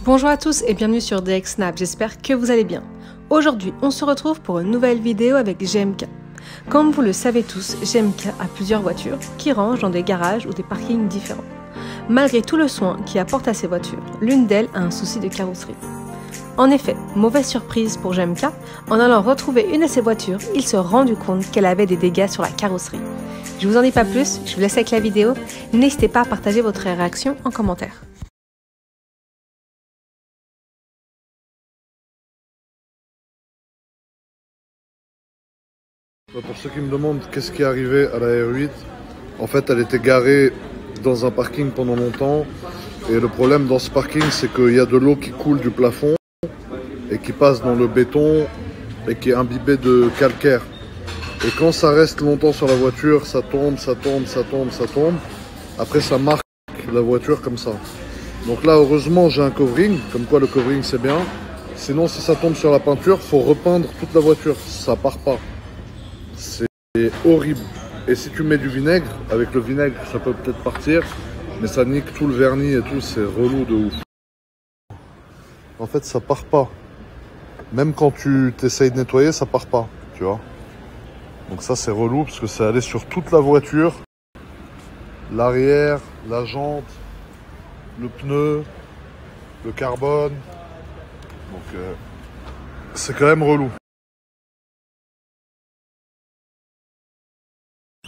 Bonjour à tous et bienvenue sur DXSnap, j'espère que vous allez bien. Aujourd'hui, on se retrouve pour une nouvelle vidéo avec GMK. Comme vous le savez tous, GMK a plusieurs voitures qui rangent dans des garages ou des parkings différents. Malgré tout le soin qu'il apporte à ces voitures, l'une d'elles a un souci de carrosserie. En effet, mauvaise surprise pour GMK, en allant retrouver une de ces voitures, il se rendu compte qu'elle avait des dégâts sur la carrosserie. Je vous en dis pas plus, je vous laisse avec la vidéo. N'hésitez pas à partager votre réaction en commentaire. Pour ceux qui me demandent qu'est-ce qui est arrivé à la R8, en fait elle était garée dans un parking pendant longtemps et le problème dans ce parking c'est qu'il y a de l'eau qui coule du plafond et qui passe dans le béton et qui est imbibée de calcaire. Et quand ça reste longtemps sur la voiture, ça tombe, ça tombe, ça tombe, ça tombe. Après ça marque la voiture comme ça. Donc là heureusement j'ai un covering, comme quoi le covering c'est bien. Sinon si ça tombe sur la peinture, faut repeindre toute la voiture, ça part pas. C'est horrible. Et si tu mets du vinaigre, avec le vinaigre ça peut peut-être partir, mais ça nique tout le vernis et tout, c'est relou de ouf. En fait ça part pas. Même quand tu t'essayes de nettoyer, ça part pas, tu vois. Donc ça c'est relou parce que c'est allé sur toute la voiture. L'arrière, la jante, le pneu, le carbone. Donc c'est quand même relou.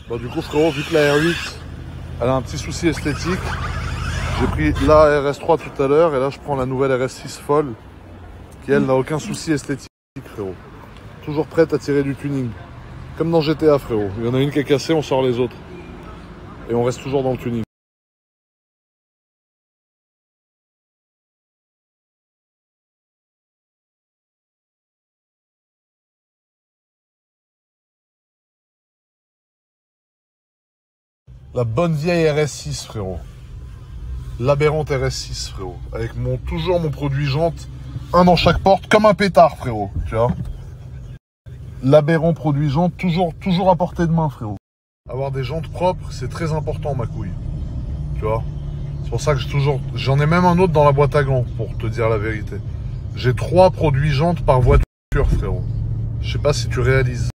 Bon, du coup frérot, vu que la R8 elle a un petit souci esthétique, j'ai pris la RS3 tout à l'heure et là je prends la nouvelle RS6 folle qui elle n'a aucun souci esthétique frérot. Toujours prête à tirer du tuning. Comme dans GTA frérot, il y en a une qui est cassée, on sort les autres. Et on reste toujours dans le tuning. La bonne vieille RS6 frérot. L'aberrante RS6 frérot. Avec toujours mon produit jante, un dans chaque porte, comme un pétard frérot. Tu vois. L'aberrant produit jante, toujours à portée de main frérot. Avoir des jantes propres, c'est très important ma couille. Tu vois. C'est pour ça que j'en ai même un autre dans la boîte à gants, pour te dire la vérité. J'ai 3 produits jantes par voiture frérot. Je sais pas si tu réalises.